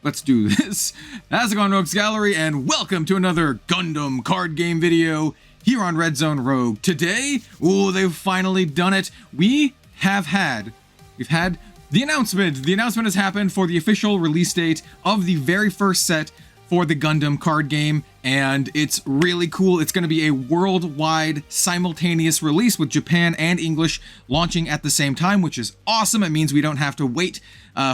let's do this. How's it going, Rogues Gallery, and welcome to another Gundam card game video here on Red Zone Rogue. Today, they've finally done it. We've had the announcement. The announcement has happened for the official release date of the very first set for the Gundam card game, and it's really cool. It's going to be a worldwide simultaneous release with Japan and English launching at the same time, which is awesome. It means we don't have to wait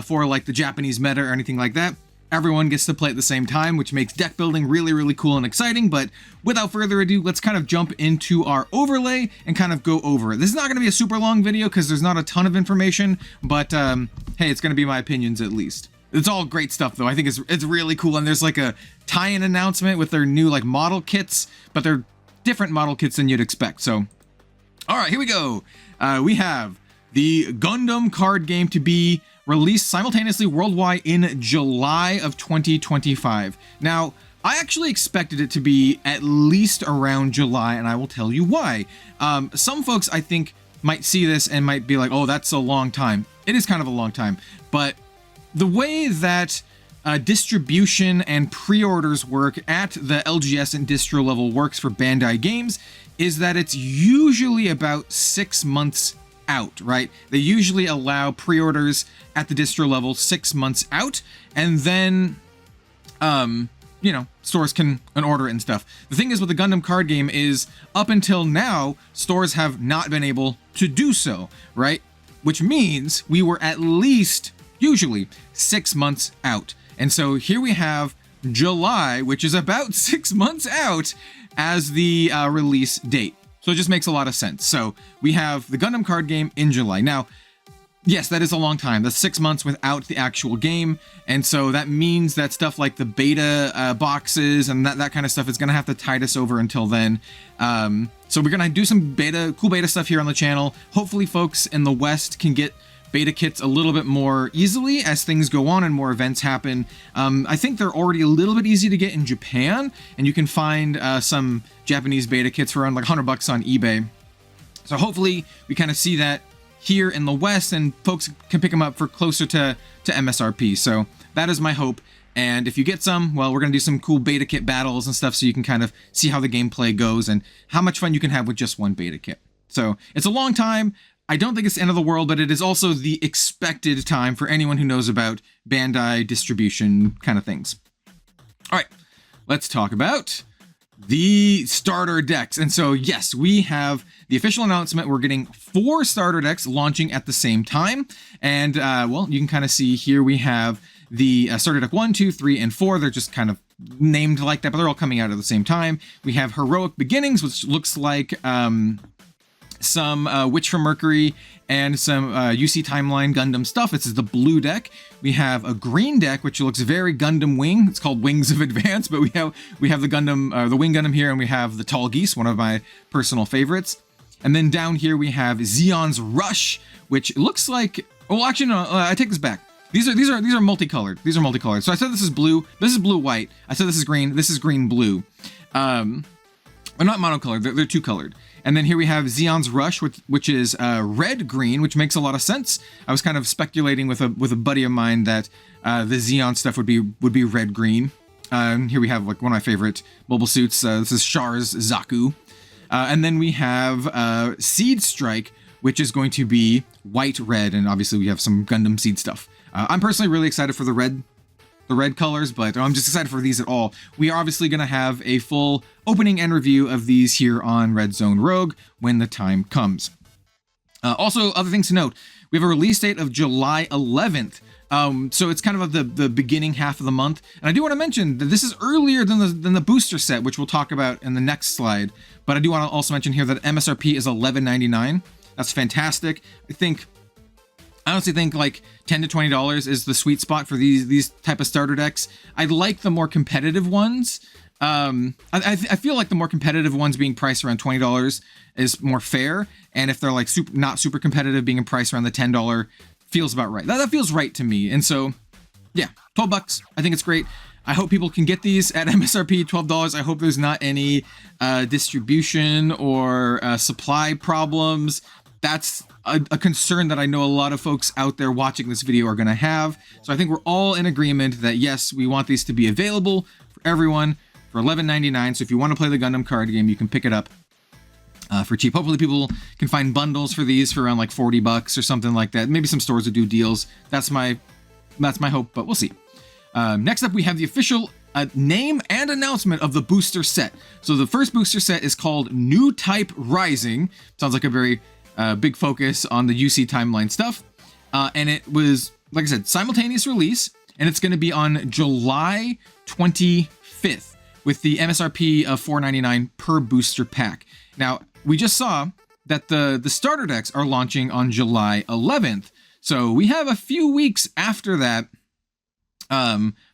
for like the Japanese meta or anything like that. Everyone gets to play at the same time, which makes deck building really, really cool and exciting. But without further ado, let's kind of jump into our overlay and kind of go over it. This is not going to be a super long video because there's not a ton of information, but hey, it's going to be my opinions at least. It's all great stuff though. I think it's really cool, and there's like a tie-in announcement with their new like model kits, but they're different model kits than you'd expect. So, all right, here we go. We have the Gundam card game to be released simultaneously worldwide in July of 2025. Now, I actually expected it to be at least around July, and I will tell you why. Some folks, I think, might see this and might be like, oh, that's a long time. It is kind of a long time, but the way that distribution and pre-orders work at the LGS and distro level works for Bandai games is that it's usually about 6 months out, right? They usually allow pre-orders at the distro level 6 months out, and then, you know, stores can order it and stuff. The thing is with the Gundam card game is up until now, stores have not been able to do so, right? Which means we were at least usually 6 months out. And so here we have July, which is about 6 months out as the release date. So it just makes a lot of sense. So we have the Gundam card game in July. Now, yes, that is a long time. That's 6 months without the actual game. And so that means that stuff like the beta boxes and that kind of stuff is going to have to tide us over until then. So we're going to do some cool beta stuff here on the channel. Hopefully folks in the West can get beta kits a little bit more easily as things go on and more events happen. I think they're already a little bit easy to get in Japan, and you can find some Japanese beta kits for around like $100 on eBay. So hopefully we kind of see that here in the West, and folks can pick them up for closer to MSRP. So that is my hope. And if you get some, well, we're going to do some cool beta kit battles and stuff so you can kind of see how the gameplay goes and how much fun you can have with just one beta kit. So it's a long time. I don't think it's the end of the world, but it is also the expected time for anyone who knows about Bandai distribution kind of things. All right, let's talk about the starter decks. And so, yes, we have the official announcement. We're getting 4 starter decks launching at the same time. And, well, you can kind of see here we have the starter deck 1, 2, 3, and 4. They're just kind of named like that, but they're all coming out at the same time. We have Heroic Beginnings, which looks like some Witch from Mercury and some UC Timeline Gundam stuff. This is the blue deck. We have a green deck, which looks very Gundam Wing. It's called Wings of Advance, but we have the Gundam, the Wing Gundam here, and we have the Tall Geese, one of my personal favorites. And then down here we have Zeon's Rush, which looks like, well, actually no, I take this back. These are multicolored. These are multicolored. So I said this is blue. This is blue white. I said this is green. This is green blue. They're not monocolored. They're two colored. And then here we have Zeon's Rush, which is red green, which makes a lot of sense. I was kind of speculating with a buddy of mine that the Zeon stuff would be red green. Here we have like one of my favorite mobile suits. This is Char's Zaku. And then we have Seed Strike, which is going to be white red, and obviously we have some Gundam Seed stuff. I'm personally really excited for the red colors, but I'm just excited for these at all. We are obviously going to have a full opening and review of these here on Red Zone Rogue when the time comes. Also, other things to note, we have a release date of July 11th. So it's kind of the beginning half of the month. And I do want to mention that this is earlier than the booster set, which we'll talk about in the next slide. But I do want to also mention here that MSRP is $11.99. That's fantastic. I honestly think like $10 to $20 is the sweet spot for these type of starter decks. I like the more competitive ones. I feel like the more competitive ones being priced around $20 is more fair. And if they're like not super competitive, being priced around the $10 feels about right. That feels right to me. And so, yeah, $12. I think it's great. I hope people can get these at MSRP $12. I hope there's not any distribution or supply problems. that's a concern that I know a lot of folks out there watching this video are going to have. So I think we're all in agreement that yes, we want these to be available for everyone for $11.99. So if you want to play the Gundam card game, you can pick it up for cheap. Hopefully people can find bundles for these for around like $40 or something like that. Maybe some stores would do deals. That's my hope, but we'll see. Next up, we have the official name and announcement of the booster set. So the first booster set is called New Type Rising. Sounds like a very big focus on the UC timeline stuff. And it was, like I said, simultaneous release, and it's going to be on July 25th with the MSRP of $4.99 per booster pack. Now, we just saw that the starter decks are launching on July 11th. So we have a few weeks after that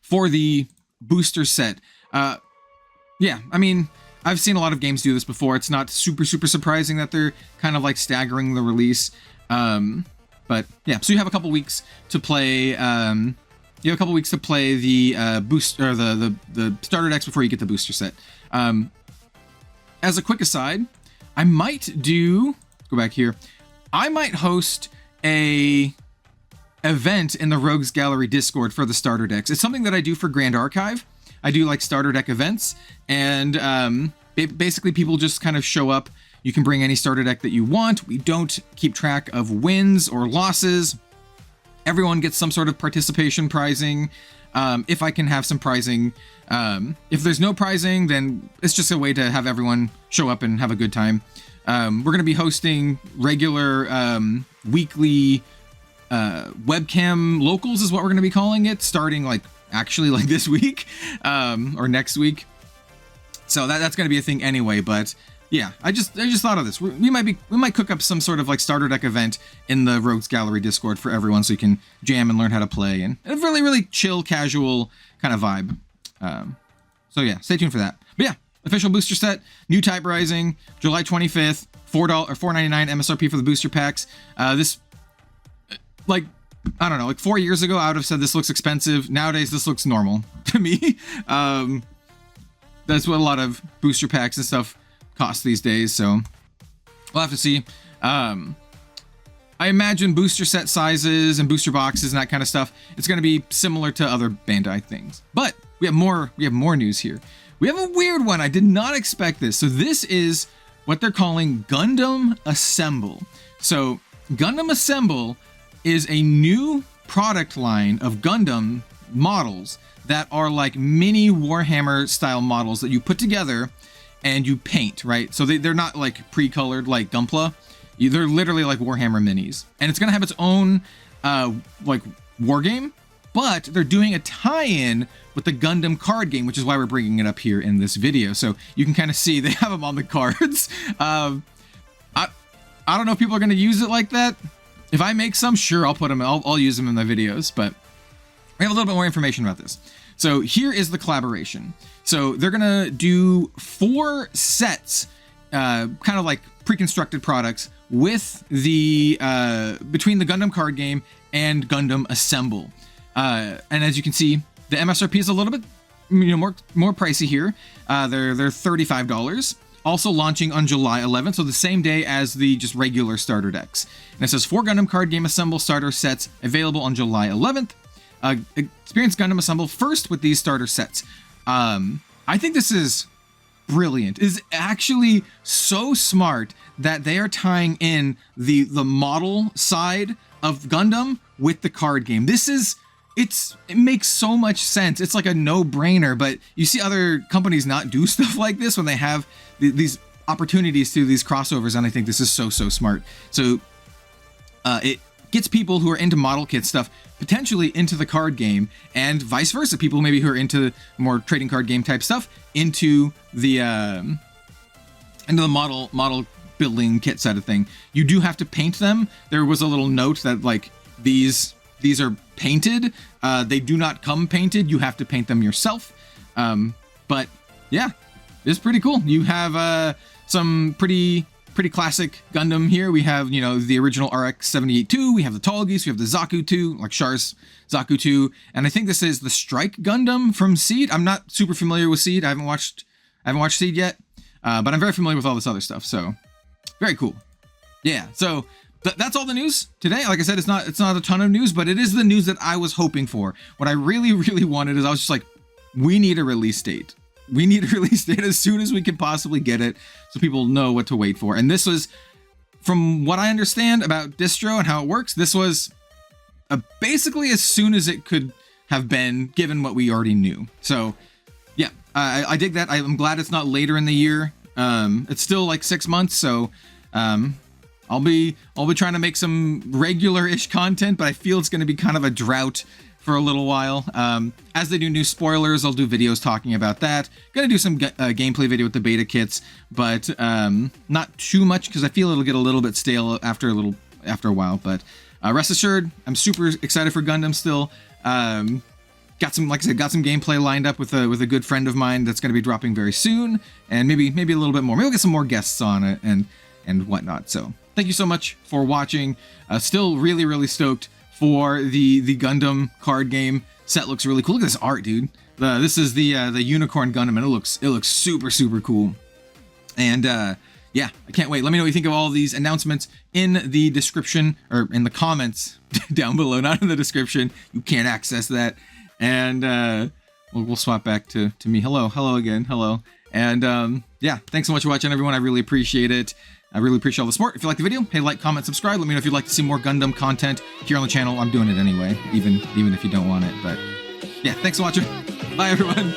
for the booster set. Yeah, I mean, I've seen a lot of games do this before. It's not super surprising that they're kind of like staggering the release. But yeah, so you have a couple weeks to play. You have a couple weeks to play the boost or the starter decks before you get the booster set. As a quick aside, I might go back here. I might host a event in the Rogues Gallery Discord for the starter decks. It's something that I do for Grand Archive. I do like starter deck events, and basically people just kind of show up. You can bring any starter deck that you want. We don't keep track of wins or losses. Everyone gets some sort of participation prizing. If I can have some prizing. If there's no prizing, then it's just a way to have everyone show up and have a good time. We're going to be hosting regular weekly webcam locals is what we're going to be calling it, starting like this week or next week. So that's going to be a thing anyway. But yeah, I just thought of this. We might cook up some sort of like starter deck event in the Rogues Gallery Discord for everyone, so you can jam and learn how to play, and a really chill, casual kind of vibe. So yeah, stay tuned for that. But yeah, official booster set, New Type Rising, July 25th, $4.99 MSRP for the booster packs. This, like, I don't know, like 4 years ago, I would have said this looks expensive. Nowadays, this looks normal to me. That's what a lot of booster packs and stuff cost these days, so we'll have to see. I imagine booster set sizes and booster boxes and that kind of stuff, it's going to be similar to other Bandai things. But we have more news here. We have a weird one. I did not expect this. So this is what they're calling Gundam Assemble. So Gundam Assemble is a new product line of Gundam models that are like mini Warhammer style models that you put together and you paint, right? So they're not like pre-colored like Gunpla. They're literally like Warhammer minis. And it's going to have its own like war game, but they're doing a tie-in with the Gundam card game, which is why we're bringing it up here in this video. So you can kind of see they have them on the cards. I don't know if people are going to use it like that. If I make some, sure, I'll put them, I'll use them in my videos, but we have a little bit more information about this. So here is the collaboration. So they're going to do 4 sets, kind of like pre-constructed products with the, between the Gundam card game and Gundam Assemble. And as you can see, the MSRP is a little bit, more pricey here. They're $35. Also launching on July 11th, so the same day as the just regular starter decks. And it says 4 Gundam card game Assemble starter sets available on July 11th. Experience Gundam Assemble first with these starter sets. I think this is brilliant. It is actually so smart that they are tying in the model side of Gundam with the card game. It makes so much sense. It's like a no-brainer, but you see other companies not do stuff like this when they have these opportunities to these crossovers, and I think this is so smart. So it gets people who are into model kit stuff potentially into the card game, and vice versa. People maybe who are into more trading card game type stuff into the model building kit side of thing. You do have to paint them. There was a little note that like these are painted. They do not come painted. You have to paint them yourself. But yeah, it's pretty cool. You have some pretty classic Gundam here. We have, the original RX-78-2. We have the Tall Geese. We have the Zaku 2, like Char's Zaku 2. And I think this is the Strike Gundam from Seed. I'm not super familiar with Seed. I haven't watched Seed yet. But I'm very familiar with all this other stuff. So very cool. Yeah. So that's all the news today. Like I said, it's not a ton of news, but it is the news that I was hoping for. What I really, really wanted is I was just like, we need a release date. We need a release date as soon as we can possibly get it, so people know what to wait for. And this was, from what I understand about distro and how it works, this was basically as soon as it could have been, given what we already knew. So yeah, I dig that. I'm glad it's not later in the year. It's still like 6 months, so I'll be trying to make some regular-ish content, but I feel it's going to be kind of a drought for a little while. As they do new spoilers, I'll do videos talking about that. Gonna do some gameplay video with the beta kits, but not too much because I feel it'll get a little bit stale after a while. But rest assured, I'm super excited for Gundam still. Got some, like I said, got some gameplay lined up with a good friend of mine that's going to be dropping very soon, and maybe a little bit more. Maybe we'll get some more guests on it and whatnot. So thank you so much for watching. Still really stoked for the Gundam card game. Set looks really cool. Look at this art, dude. This is the Unicorn Gundam, and it looks super cool. And yeah, I can't wait. Let me know what you think of all of these announcements in the description, or in the comments down below, not in the description. You can't access that. And we'll swap back to me. Hello again. Hello. And yeah, thanks so much for watching, everyone. I really appreciate it. I really appreciate all the support. If you like the video, hey, like, comment, subscribe. Let me know if you'd like to see more Gundam content here on the channel. I'm doing it anyway, even if you don't want it. But yeah, thanks for watching. Bye, everyone.